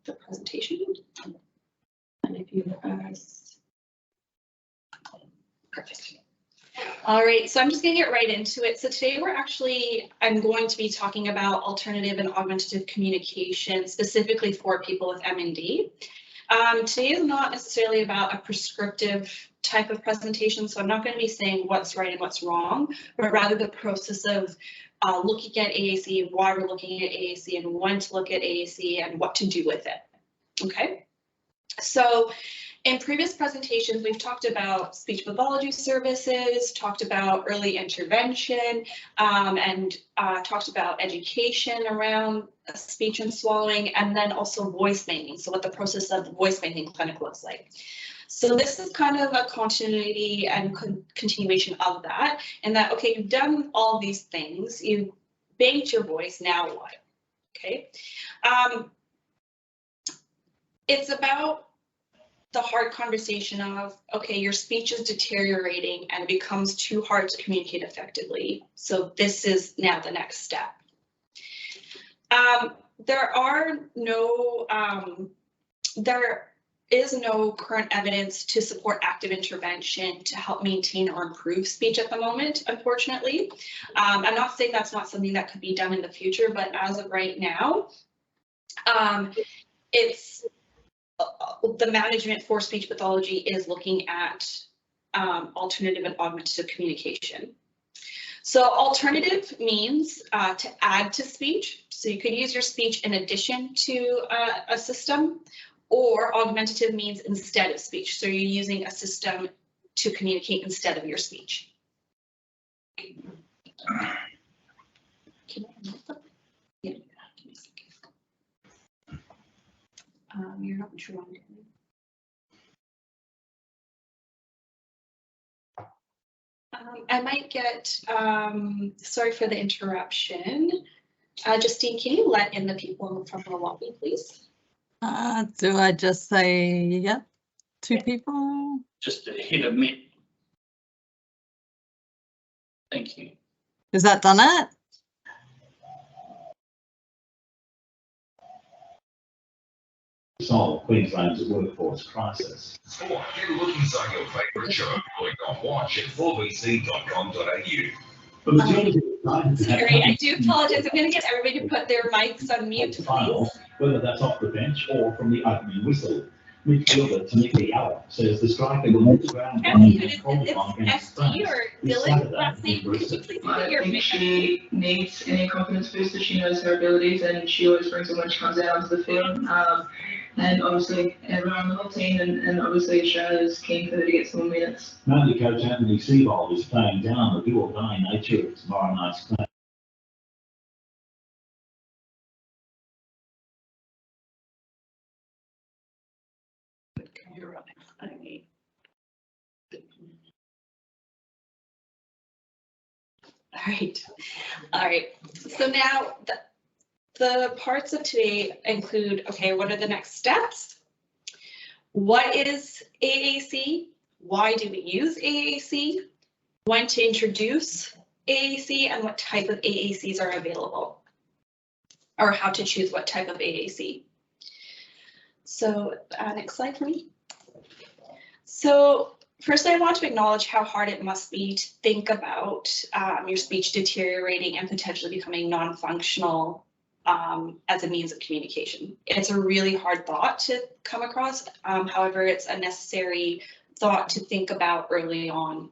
the presentation. And if you press, perfect. All right, so I'm just going to get right into it. So today I'm going to be talking about alternative and augmentative communication, specifically for people with MND. Today is not necessarily about a prescriptive type of presentation, so I'm not going to be saying what's right and what's wrong, but rather the process of looking at AAC, why we're looking at AAC, and when to look at AAC, and what to do with it. Okay, so in previous presentations, we've talked about speech pathology services, talked about early intervention, and talked about education around speech and swallowing, and then also voice banking. So what the process of the voice banking clinic looks like. So this is kind of a continuity and continuation of that, and that, okay, you've done all these things, you've banked your voice, now what? Okay. It's about the hard conversation of, okay, your speech is deteriorating and it becomes too hard to communicate effectively. So this is now the next step. There is no current evidence to support active intervention to help maintain or improve speech at the moment, unfortunately. I'm not saying that's not something that could be done in the future, but as of right now, the management for speech pathology is looking at alternative and augmentative communication. So alternative means to add to speech. So you could use your speech in addition to a system, or augmentative means instead of speech. So you're using a system to communicate instead of your speech. You're not sure. I might get, sorry for the interruption. Justine, can you let in the people in the front of the lobby, please? Do I just say, yeah, two people? Just hit admit. Thank you. Is that done it? Solve Queensland's workforce crisis. Or you look inside your favourite show going on watch at 4bc.com.au. Sorry, I do apologize. I'm going to get everybody to put their mics on mute, please. Whether that's off the bench or from the opening whistle. Midfielder Tamika Yalla says the striker will hit the ground running and qualify against France this Saturday. I think she needs any confidence booster. She knows her abilities and she always brings it when she comes out onto the field. And obviously everyone on the whole team and obviously Australia is keen for her to get some more minutes. Manly coach Anthony Seabold is playing down the do-or-die nature of tomorrow night's game. All right. So now the parts of today include, okay, what are the next steps? What is AAC? Why do we use AAC? When to introduce AAC and what type of AACs are available, or how to choose what type of AAC. So next slide for me. So firstly, I want to acknowledge how hard it must be to think about your speech deteriorating and potentially becoming non-functional as a means of communication. It's a really hard thought to come across. However, it's a necessary thought to think about early on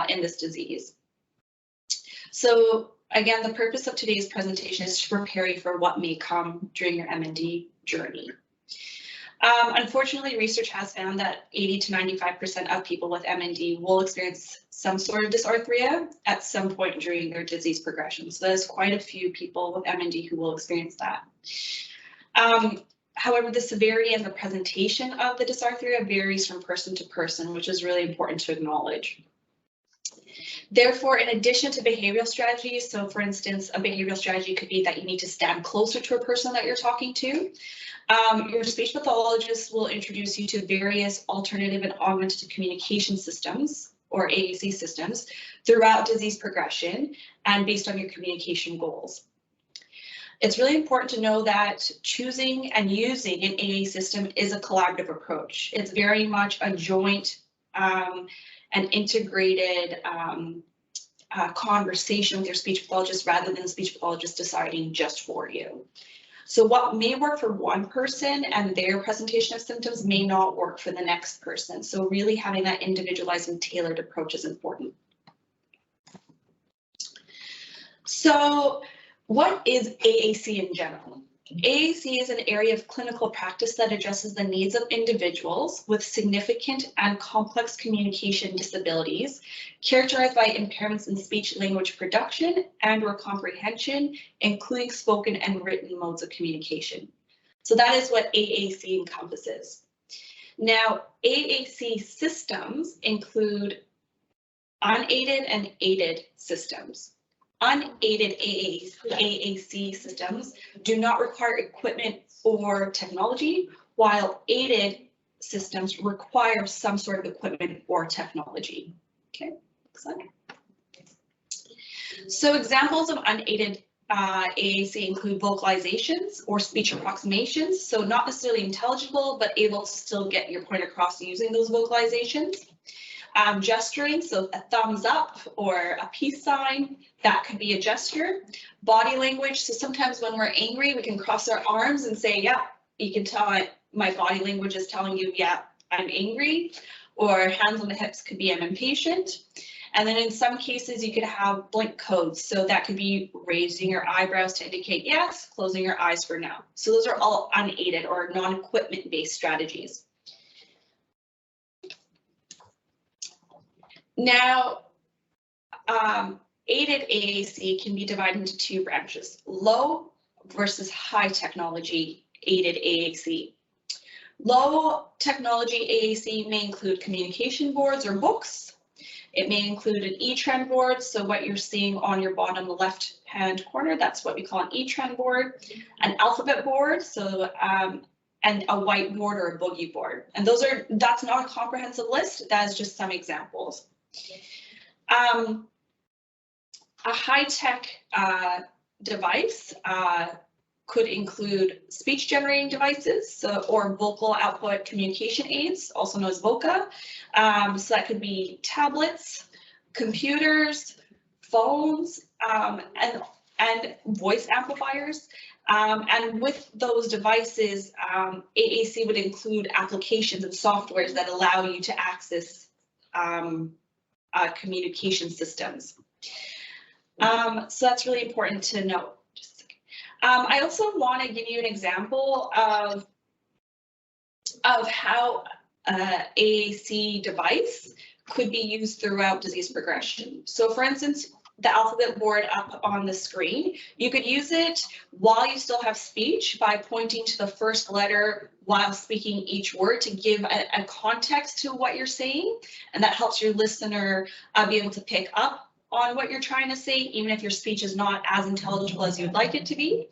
in this disease. So again, the purpose of today's presentation is to prepare you for what may come during your MND journey. Unfortunately, research has found that 80 to 95% of people with MND will experience some sort of dysarthria at some point during their disease progression. So there's quite a few people with MND who will experience that. However, the severity and the presentation of the dysarthria varies from person to person, which is really important to acknowledge. Therefore, in addition to behavioral strategies, so for instance, a behavioral strategy could be that you need to stand closer to a person that you're talking to. Your speech pathologist will introduce you to various alternative and augmentative communication systems, or AAC systems, throughout disease progression and based on your communication goals. It's really important to know that choosing and using an AA system is a collaborative approach. It's very much a joint and integrated conversation with your speech pathologist rather than the speech pathologist deciding just for you. So what may work for one person and their presentation of symptoms may not work for the next person. So really having that individualized and tailored approach is important. So what is AAC in general? AAC is an area of clinical practice that addresses the needs of individuals with significant and complex communication disabilities, characterized by impairments in speech language production and/or comprehension, including spoken and written modes of communication. So that is what AAC encompasses. Now, AAC systems include unaided and aided systems. Unaided AAC systems do not require equipment or technology, while aided systems require some sort of equipment or technology. Okay, next slide. So examples of unaided AAC include vocalizations or speech approximations, so not necessarily intelligible, but able to still get your point across using those vocalizations. Gesturing, so a thumbs up or a peace sign, that could be a gesture. Body language, so sometimes when we're angry, we can cross our arms and say, yeah, you can tell my body language is telling you, yeah, I'm angry. Or hands on the hips could be I'm impatient. And then in some cases, you could have blink codes. So that could be raising your eyebrows to indicate yes, closing your eyes for no. So those are all unaided or non-equipment based strategies. Now, aided AAC can be divided into two branches, low versus high technology aided AAC. Low technology AAC may include communication boards or books. It may include an e-trend board, so what you're seeing on your bottom left-hand corner, that's what we call an e-trend board, an alphabet board, so and a whiteboard or a boogie board. And that's not a comprehensive list, that is just some examples. A high-tech device could include speech generating devices, or vocal output communication aids, also known as VOCA. So that could be tablets, computers, phones, and voice amplifiers. And with those devices, AAC would include applications and softwares that allow you to access communication systems. So that's really important to note. Just a second. I also want to give you an example of how AAC device could be used throughout disease progression. So for instance, the alphabet board up on the screen, you could use it while you still have speech by pointing to the first letter while speaking each word to give a context to what you're saying. And that helps your listener be able to pick up on what you're trying to say, even if your speech is not as intelligible as you'd like it to be.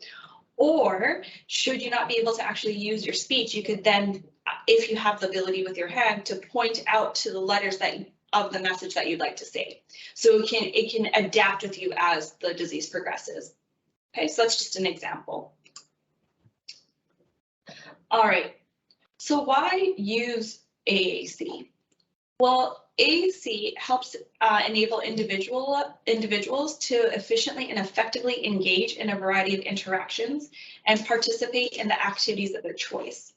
Or should you not be able to actually use your speech, you could then, if you have the ability with your hand, to point out to the letters of the message that you'd like to say. So it can adapt with you as the disease progresses. Okay, so that's just an example. All right, so why use AAC? Well, AAC helps enable individuals to efficiently and effectively engage in a variety of interactions and participate in the activities of their choice.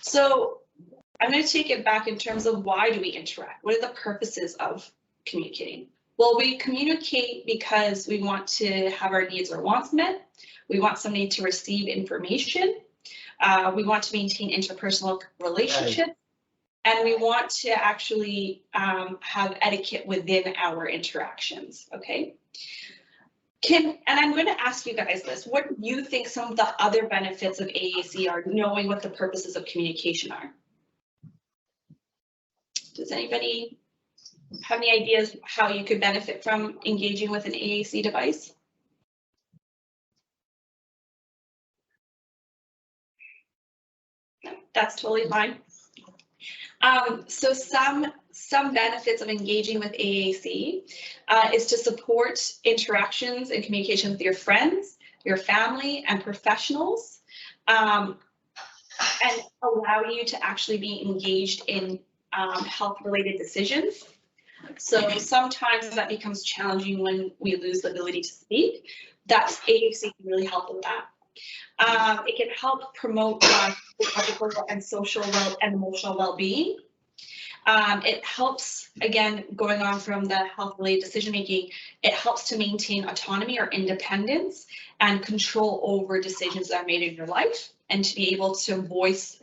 So I'm going to take it back in terms of why do we interact? What are the purposes of communicating? Well, we communicate because we want to have our needs or wants met. We want somebody to receive information. We want to maintain interpersonal relationships. And we want to actually have etiquette within our interactions, okay? And I'm going to ask you guys this, what do you think some of the other benefits of AAC are, knowing what the purposes of communication are? Does anybody have any ideas how you could benefit from engaging with an AAC device? No, that's totally fine. So some benefits of engaging with AAC is to support interactions and communication with your friends, your family and professionals, and allow you to actually be engaged in health-related decisions. So sometimes that becomes challenging when we lose the ability to speak. That's AAC can really help with that. It can help promote psychological and social and emotional well-being. It helps, again, going on from the health-related decision-making, it helps to maintain autonomy or independence and control over decisions that are made in your life, and to be able to voice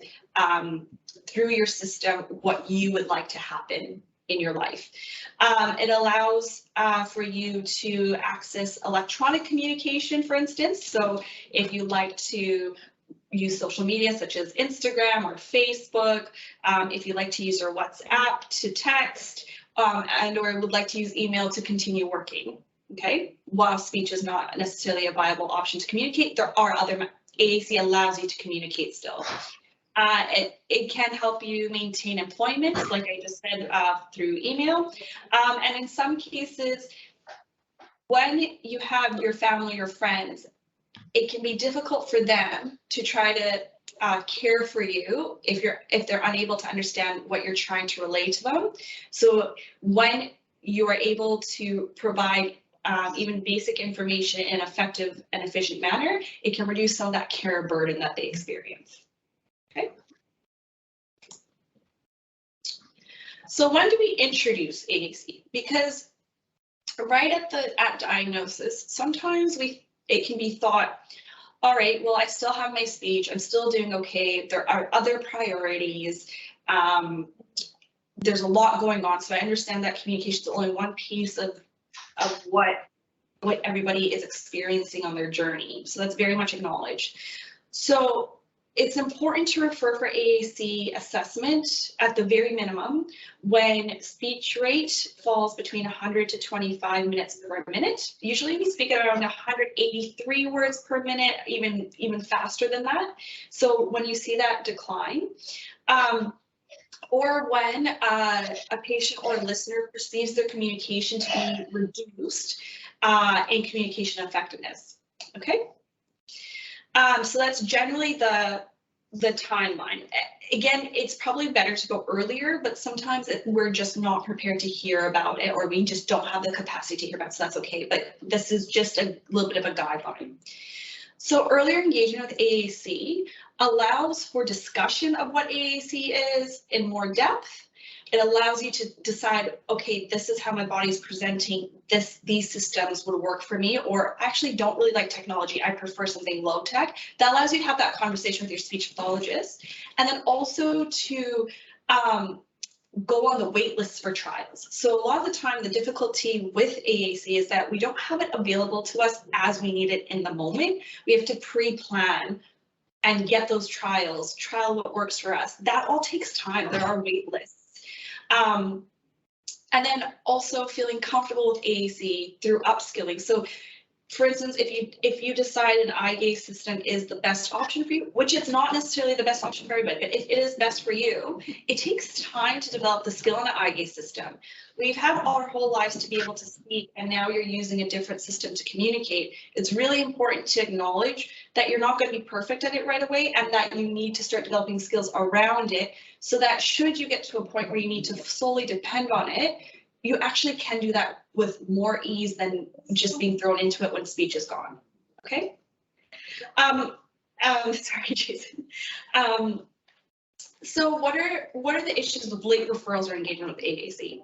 through your system what you would like to happen in your life. It allows for you to access electronic communication, for instance. So if you like to use social media such as Instagram or Facebook, if you like to use your WhatsApp to text, and or would like to use email to continue working, okay? While speech is not necessarily a viable option to communicate, there are other, AAC allows you to communicate still. It can help you maintain employment, like I just said, through email. And in some cases, when you have your family or friends, it can be difficult for them to try to care for you if they're unable to understand what you're trying to relay to them. So when you are able to provide even basic information in an effective and efficient manner, it can reduce some of that care burden that they experience. Okay. So when do we introduce AAC? Because right at diagnosis, sometimes it can be thought, all right, well, I still have my speech, I'm still doing okay, there are other priorities, there's a lot going on, so I understand that communication is only one piece of what everybody is experiencing on their journey. So that's very much acknowledged. So it's important to refer for AAC assessment at the very minimum when speech rate falls between 100 to 25 minutes per minute. Usually we speak at around 183 words per minute, even faster than that. So when you see that decline, or when a patient or a listener perceives their communication to be reduced in communication effectiveness, okay? So that's generally the timeline. Again, it's probably better to go earlier, but sometimes we're just not prepared to hear about it, or we just don't have the capacity to hear about it, so that's okay. But this is just a little bit of a guideline. So earlier engagement with AAC allows for discussion of what AAC is in more depth. It allows you to decide, okay, this is how my body's presenting, these systems would work for me, or I actually don't really like technology, I prefer something low tech. That allows you to have that conversation with your speech pathologist, and then also to go on the wait lists for trials. So a lot of the time, the difficulty with AAC is that we don't have it available to us as we need it in the moment. We have to pre-plan and get those trials, trial what works for us. That all takes time. There are wait lists. And then also feeling comfortable with AAC through upskilling. So for instance, if you decide an eye gaze system is the best option for you, which it's not necessarily the best option for everybody, but if it is best for you, it takes time to develop the skill in the eye gaze system. We've had our whole lives to be able to speak, and now you're using a different system to communicate. It's really important to acknowledge that you're not going to be perfect at it right away, and that you need to start developing skills around it, so that should you get to a point where you need to solely depend on it, you actually can do that with more ease than just being thrown into it when speech is gone. Okay. Sorry, Jason. So what are the issues with late referrals or engagement with AAC?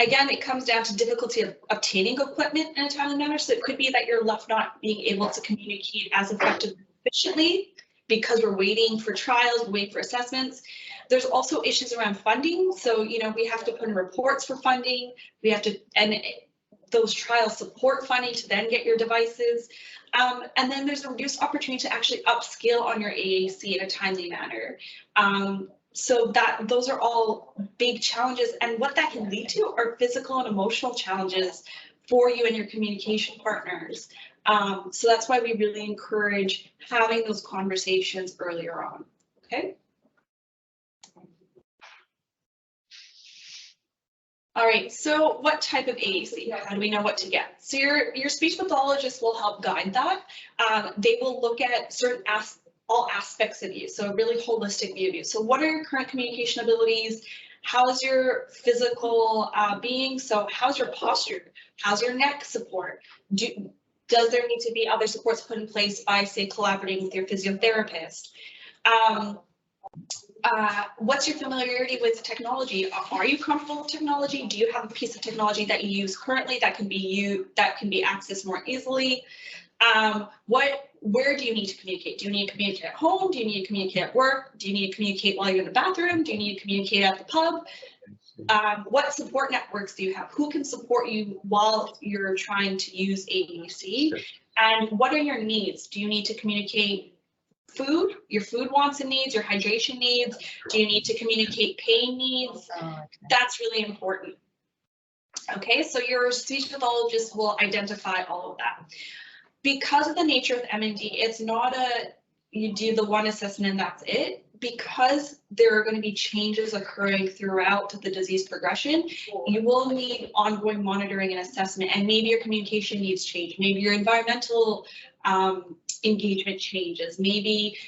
Again, it comes down to difficulty of obtaining equipment in a timely manner. So it could be that you're left not being able to communicate as effectively and efficiently because we're waiting for trials, we're waiting for assessments. There's also issues around funding. So, you know, we have to put in reports for funding. We have to, and those trials support funding to then get your devices. And then there's a reduced opportunity to actually upskill on your AAC in a timely manner. So those are all big challenges. And what that can lead to are physical and emotional challenges for you and your communication partners. So that's why we really encourage having those conversations earlier on. Okay. All right, so what type of AAC? How do we know what to get? So your speech pathologist will help guide that. They will look at certain all aspects of you, so a really holistic view of you. So what are your current communication abilities? How's your physical being? So how's your posture? How's your neck support? Does there need to be other supports put in place by, say, collaborating with your physiotherapist? What's your familiarity with technology? Are you comfortable with technology? Do you have a piece of technology that you use currently that can be accessed more easily? Where do you need to communicate? Do you need to communicate at home? Do you need to communicate at work? Do you need to communicate while you're in the bathroom? Do you need to communicate at the pub? What support networks do you have? Who can support you while you're trying to use AAC? And what are your needs? Do you need to communicate food, your food wants and needs, your hydration needs? Do you need to communicate pain needs? That's really important. Okay, so your speech pathologist will identify all of that. Because of the nature of MND, it's not you do the one assessment and that's it. Because there are going to be changes occurring throughout the disease progression, you will need ongoing monitoring and assessment, and maybe your communication needs change. Maybe your environmental engagement changes. Maybe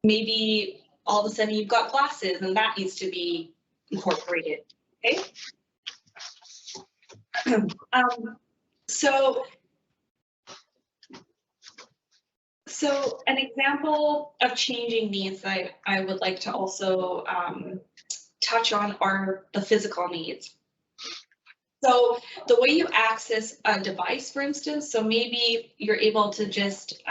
maybe all of a sudden you've got glasses and that needs to be incorporated. Okay. So an example of changing needs I would like to also touch on are the physical needs. So the way you access a device, for instance, so maybe you're able to just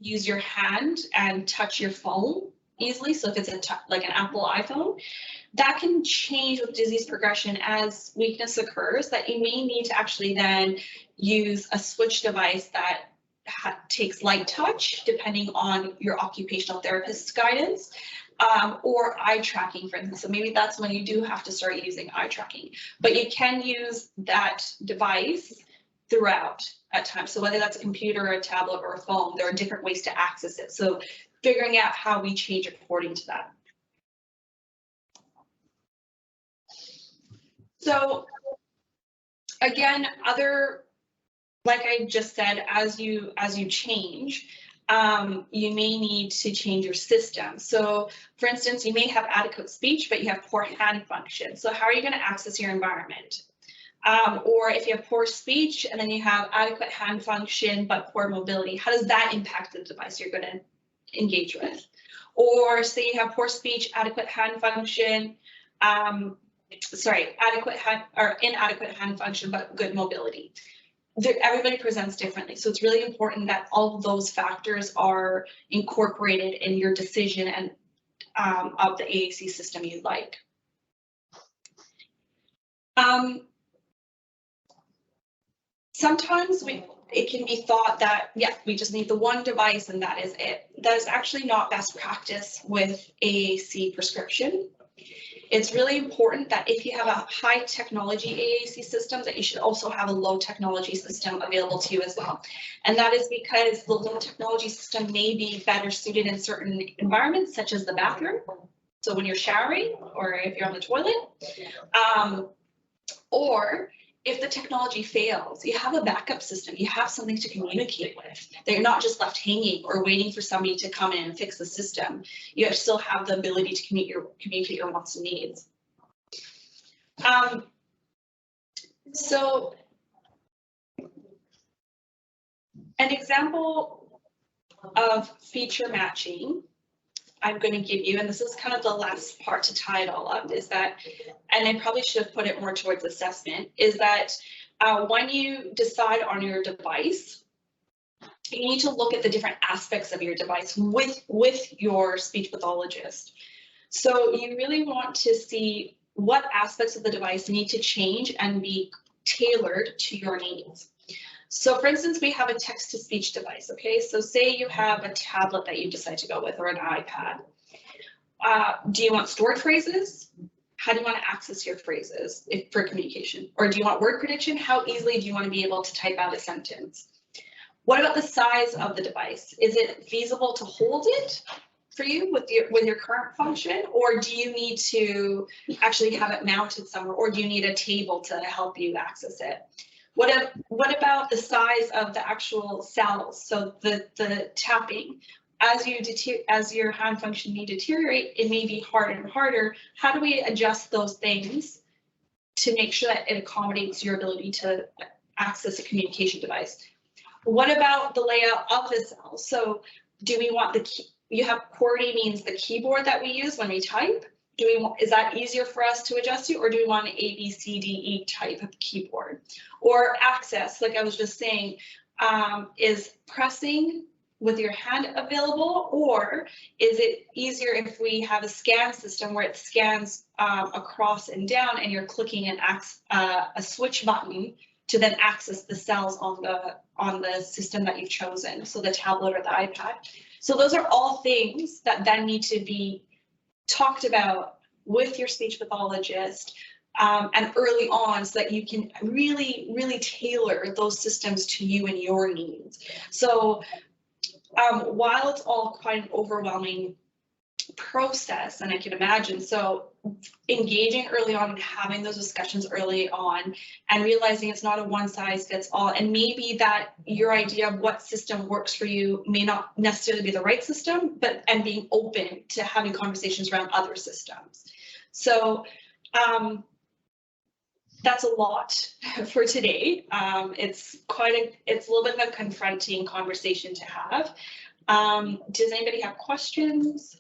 use your hand and touch your phone easily. So if it's like an Apple iPhone, that can change with disease progression as weakness occurs, that you may need to actually then use a switch device that takes light touch, depending on your occupational therapist's guidance, or eye tracking, for instance. So maybe that's when you do have to start using eye tracking, but you can use that device throughout at times. So whether that's a computer, a tablet, or a phone, there are different ways to access it. So figuring out how we change according to that. So again, like I just said, as you change, you may need to change your system. So for instance, you may have adequate speech, but you have poor hand function. So how are you going to access your environment? Or if you have poor speech and then you have adequate hand function, but poor mobility, how does that impact the device you're going to engage with? Or say you have poor speech, adequate hand function, inadequate hand function, but good mobility. Everybody presents differently, so it's really important that all of those factors are incorporated in your decision and of the AAC system you'd like. Sometimes it can be thought that, yeah, we just need the one device and that is it. That is actually not best practice with AAC prescription. It's really important that if you have a high technology AAC system, that you should also have a low technology system available to you as well. And that is because the low technology system may be better suited in certain environments, such as the bathroom. So when you're showering or if you're on the toilet, or if the technology fails, you have a backup system, you have something to communicate with. They're not just left hanging or waiting for somebody to come in and fix the system. You still have the ability to communicate your wants and needs. So an example of feature matching I'm going to give you, and this is kind of the last part to tie it all up, is that, and I probably should have put it more towards assessment, is that when you decide on your device, you need to look at the different aspects of your device with your speech pathologist. So you really want to see what aspects of the device need to change and be tailored to your needs. So for instance, we have a text-to-speech device, okay? So say you have a tablet that you decide to go with, or an iPad. Do you want stored phrases? How do you want to access your phrases for communication? Or do you want word prediction? How easily do you want to be able to type out a sentence? What about the size of the device? Is it feasible to hold it? for you with your current function, or do you need to actually have it mounted somewhere, or do you need a table to help you access it? What about the size of the actual cells? So the tapping, as your hand function may deteriorate, it may be harder and harder. How do we adjust those things to make sure that it accommodates your ability to access a communication device? What about the layout of the cells? So do we want you have QWERTY means the keyboard that we use when we type. Is that easier for us to adjust to, or do we want an A, B, C, D, E type of keyboard? Or access, like I was just saying, is pressing with your hand available, or is it easier if we have a scan system where it scans across and down, and you're clicking a switch button to then access the cells on the system that you've chosen, so the tablet or the iPad. So those are all things that then need to be talked about with your speech pathologist and early on, so that you can really, really tailor those systems to you and your needs. So while it's all quite an overwhelming process, and I can imagine, so engaging early on and having those discussions early on and realizing it's not a one size fits all, and maybe that your idea of what system works for you may not necessarily be the right system, and being open to having conversations around other systems. So that's a lot for today. It's a little bit of a confronting conversation to have. Does anybody have questions?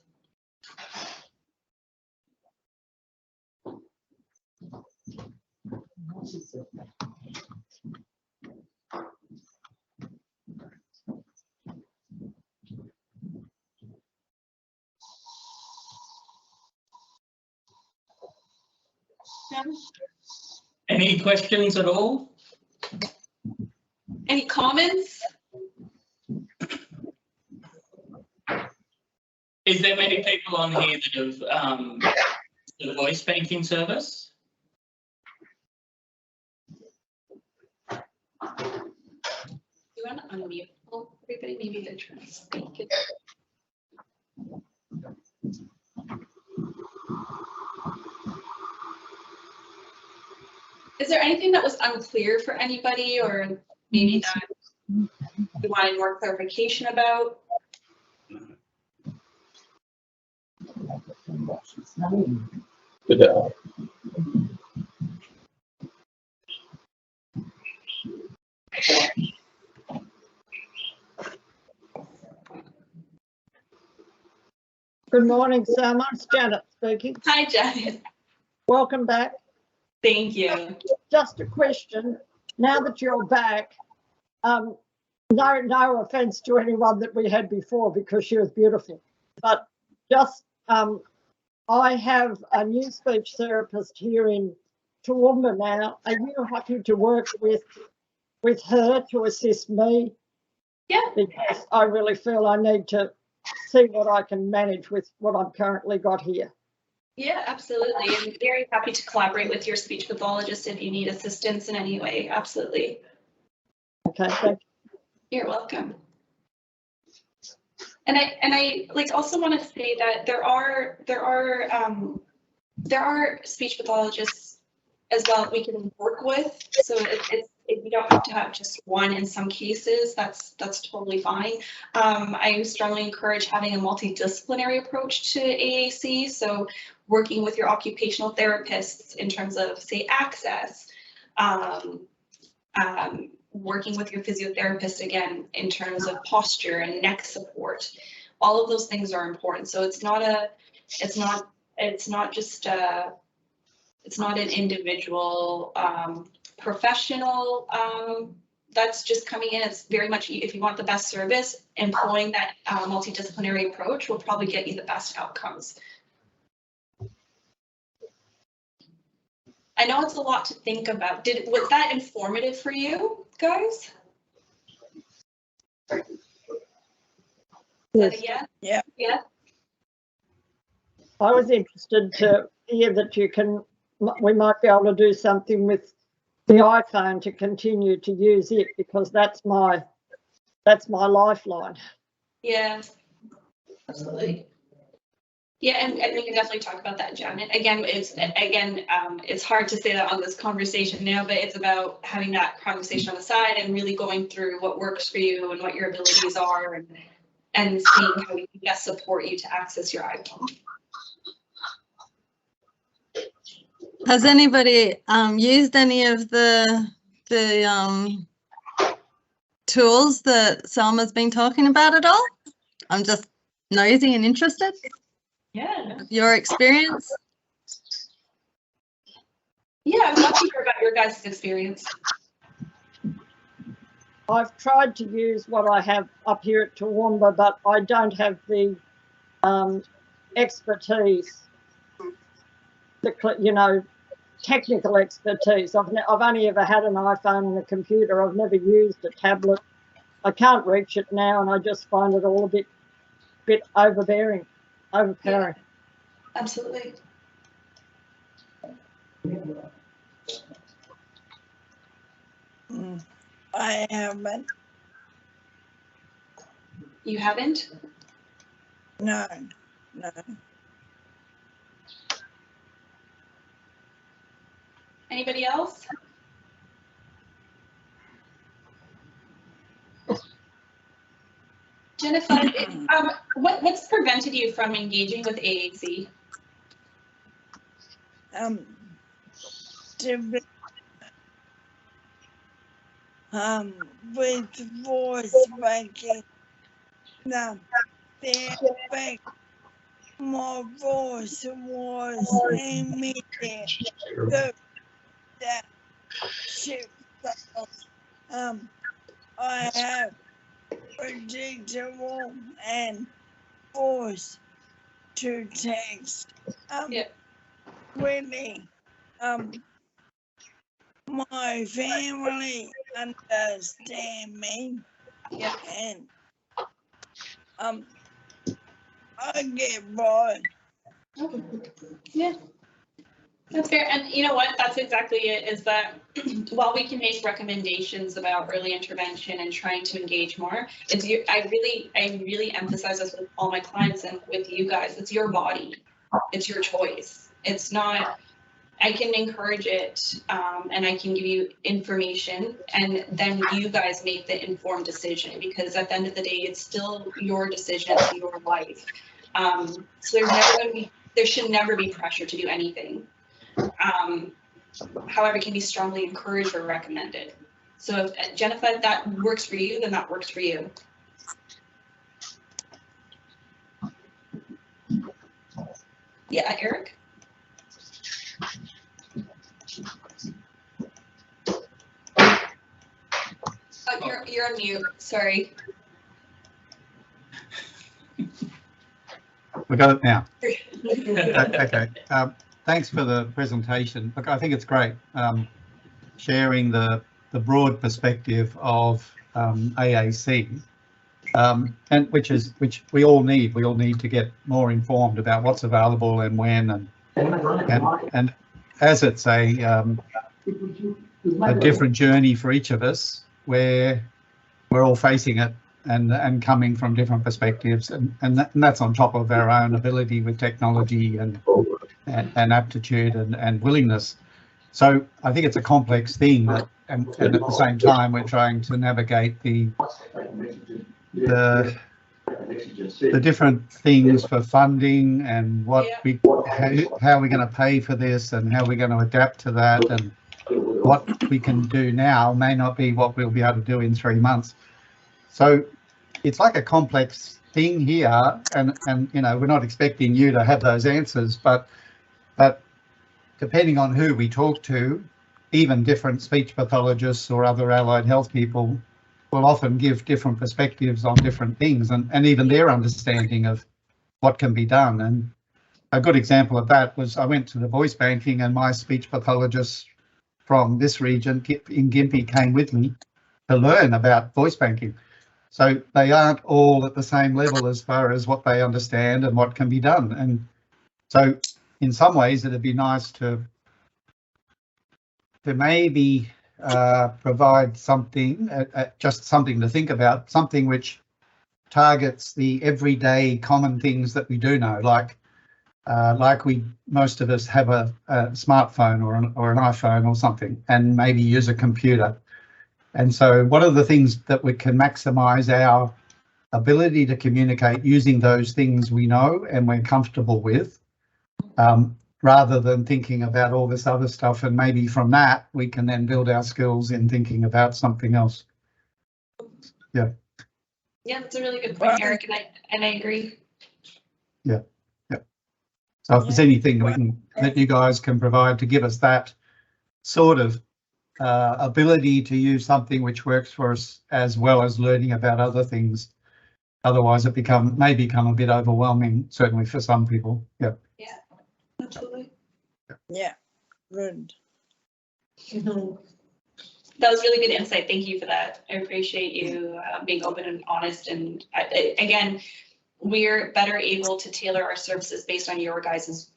Any questions at all? Any comments? Is there many people on here that have the voice banking service? Do you want to unmute everybody? Maybe they're trying to speak. Is there anything that was unclear for anybody, or maybe that you wanted more clarification about? Good morning, Salma. It's Janet speaking. Hi, Janet. Welcome back. Thank you. Just a question. Now that you're back, no offense to anyone that we had before, because she was beautiful, but just I have a new speech therapist here in Toowoomba now. Are you happy to work with her to assist me? Yeah. Because I really feel I need to see what I can manage with what I've currently got here. Yeah, absolutely. I'm very happy to collaborate with your speech pathologist if you need assistance in any way. Absolutely. Okay, thank you. You're welcome. And I like also want to say that there are speech pathologists as well that we can work with. So you don't have to have just one in some cases. That's totally fine. I strongly encourage having a multidisciplinary approach to AAC. So working with your occupational therapists in terms of, say, access, working with your physiotherapist again in terms of posture and neck support. All of those things are important. So it's not an individual professional that's just coming in. It's very much, if you want the best service, employing that multidisciplinary approach will probably get you the best outcomes. I know it's a lot to think about. Was that informative for you guys? Yes. Yeah. Yeah. I was interested to hear that we might be able to do something with the iPhone to continue to use it, because that's my lifeline. Yeah, absolutely. Yeah, and we can definitely talk about that, Jen. And again, it's hard to say that on this conversation now, but it's about having that conversation on the side and really going through what works for you and what your abilities are, and seeing how we can best support you to access your iPhone. Has anybody used any of the tools that Salma's been talking about at all? I'm just nosy and interested. Yeah. Your experience? Yeah, I'd love to hear about your guys' experience. I've tried to use what I have up here at Toowoomba, but I don't have the expertise, technical expertise. I've only ever had an iPhone and a computer. I've never used a tablet. I can't reach it now, and I just find it all a bit overpowering. Yeah, absolutely. I haven't. You haven't? No. Anybody else? Jennifer, what's prevented you from engaging with AAC? With voice banking, their my voice was immediate. That shit. I have predictable and voice to text. Really, my family understand me. Yeah. And I get by. Yeah. That's fair. And you know what? That's exactly it, is that while we can make recommendations about early intervention and trying to engage more, I really emphasize this with all my clients and with you guys. It's your body. It's your choice. It's not, I can encourage it and I can give you information, and then you guys make the informed decision, because at the end of the day, it's still your decision, it's your life. So there should never be pressure to do anything. However, it can be strongly encouraged or recommended. So if, Jennifer, if that works for you, then that works for you. Yeah, Eric? You're on mute, sorry. We got it now. Okay. Thanks for the presentation. Look, I think it's great sharing the broad perspective of AAC, and which we all need. We all need to get more informed about what's available and when, and as it's a different journey for each of us, where we're all facing it and coming from different perspectives, and that's on top of our own ability with technology and aptitude and willingness. So I think it's a complex thing, and at the same time we're trying to navigate the different things for funding and what how we're going to pay for this and how we're going to adapt to that, and what we can do now may not be what we'll be able to do in 3 months. So it's like a complex thing here, and you know, we're not expecting you to have those answers, but depending on who we talk to, even different speech pathologists or other allied health people will often give different perspectives on different things, and even their understanding of what can be done. And a good example of that was I went to the voice banking, and my speech pathologist from this region in Gympie came with me to learn about voice banking. So they aren't all at the same level as far as what they understand and what can be done. And so in some ways it'd be nice to maybe provide something, just something to think about, something which targets the everyday common things that we do know, like like most of us have a smartphone or an iPhone or something, and maybe use a computer. And so what are the things that we can maximize our ability to communicate using those things we know and we're comfortable with, rather than thinking about all this other stuff, and maybe from that we can then build our skills in thinking about something else. Yeah. Yeah, that's a really good point, Eric, and I agree. Yeah. Yeah. So if there's anything that you guys can provide to give us that sort of ability to use something which works for us, as well as learning about other things. Otherwise, it may become a bit overwhelming, certainly for some people. Yeah. Yeah, absolutely. Yeah, good. That was really good insight. Thank you for that. I appreciate you being open and honest. And again, we're better able to tailor our services based on your guys'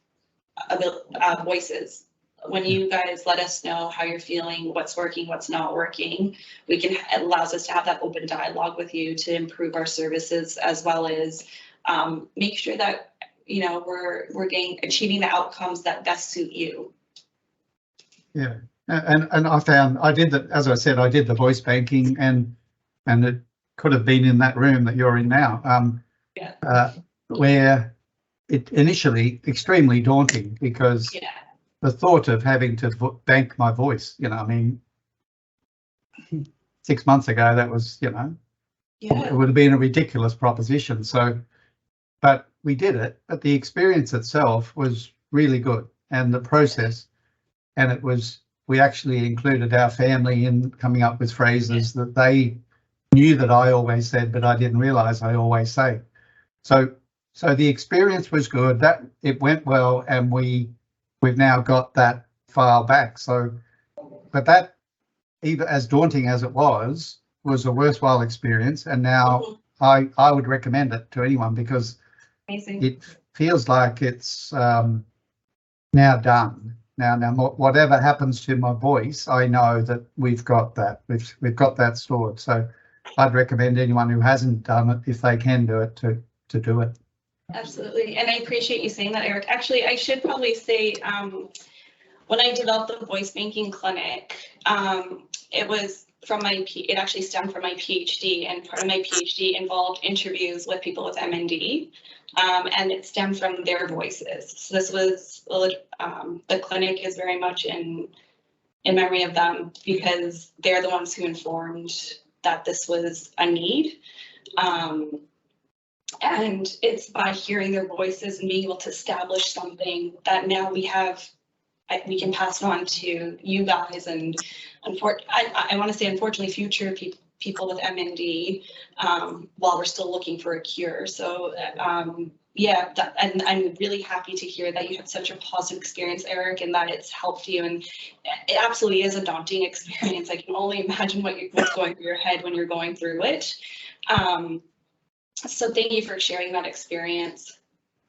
voices. When you guys let us know how you're feeling, what's working, what's not working, it allows us to have that open dialogue with you to improve our services, as well as make sure that, you know, we're achieving the outcomes that best suit you. Yeah, and I found as I said, I did the voice banking, and it could have been in that room that you're in now, where it initially extremely daunting, because the thought of having to bank my voice, you know, I mean, 6 months ago, that was, you know, it would have been a ridiculous proposition. So, but we did it, but the experience itself was really good, and the process, and we actually included our family in coming up with phrases that they knew that I always said, but I didn't realize I always say. So the experience was good, that it went well, and we've now got that file back. So, but that, even as daunting as it was a worthwhile experience. And now I would recommend it to anyone, because it feels like it's now done. Now, whatever happens to my voice, I know that we've got that. We've got that stored. So I'd recommend anyone who hasn't done it, if they can do it, to do it. Absolutely, and I appreciate you saying that, Eric. Actually, I should probably say, when I developed the voice banking clinic, it actually stemmed from my PhD, and part of my PhD involved interviews with people with MND, and it stemmed from their voices. So this was, the clinic is very much in memory of them, because they're the ones who informed that this was a need. And it's by hearing their voices and being able to establish something that now we can pass it on to you guys, and I want to say, unfortunately, future people with MND, while we're still looking for a cure. So yeah, and I'm really happy to hear that you had such a positive experience, Eric, and that it's helped you. And it absolutely is a daunting experience. I can only imagine what's going through your head when you're going through it. So thank you for sharing that experience.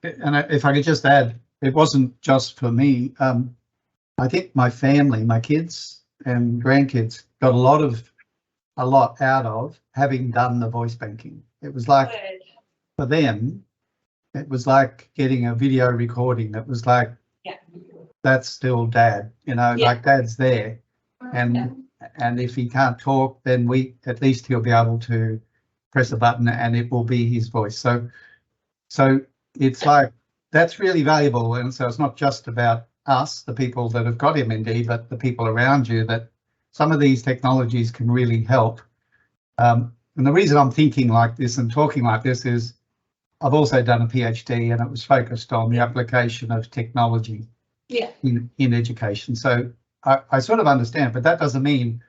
And if I could just add, it wasn't just for me. I think my family, my kids and grandkids, got a lot out of having done the voice banking. It was like, for them, it was like getting a video recording. It was like, that's still Dad, you know, like Dad's there. And if he can't talk, then at least he'll be able to press a button and it will be his voice. So it's like, that's really valuable. And so it's not just about us, the people that have got MND, but the people around you, that some of these technologies can really help. And the reason I'm thinking like this and talking like this is I've also done a PhD, and it was focused on the application of technology in education. So I sort of understand, but that doesn't mean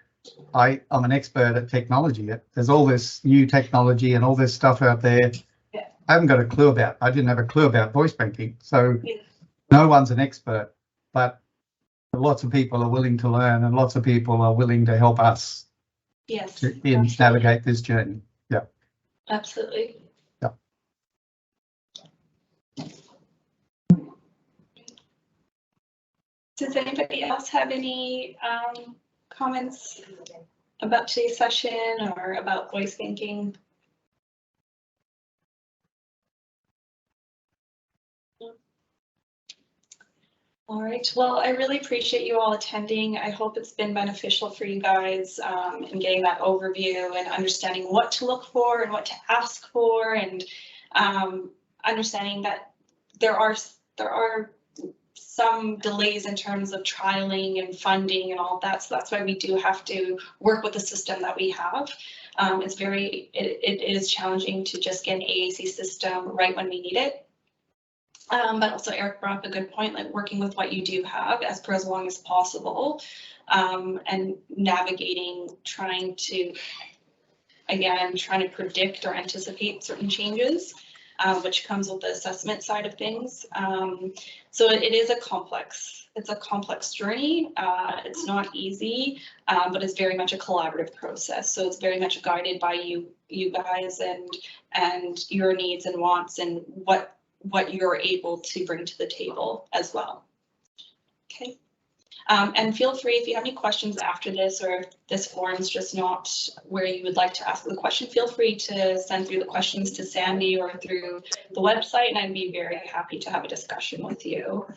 I'm an expert at technology. There's all this new technology and all this stuff out there I haven't got a clue about. I didn't have a clue about voice banking. So no one's an expert, but lots of people are willing to learn, and lots of people are willing to help us navigate this journey. Yeah. Absolutely. Yeah. Does anybody else have any comments about today's session or about voice banking? All right, well, I really appreciate you all attending. I hope it's been beneficial for you guys in getting that overview and understanding what to look for and what to ask for, and understanding that there are some delays in terms of trialing and funding and all of that. So that's why we do have to work with the system that we have. It is challenging to just get an AAC system right when we need it. But also Eric brought up a good point, like working with what you do have as long as possible, and navigating, trying to predict or anticipate certain changes, which comes with the assessment side of things. So it is it's a complex journey. It's not easy, but it's very much a collaborative process. So it's very much guided by you guys and your needs and wants and what you're able to bring to the table as well. Okay. And feel free, if you have any questions after this, or if this forum's just not where you would like to ask the question, feel free to send through the questions to Sandy or through the website, and I'd be very happy to have a discussion with you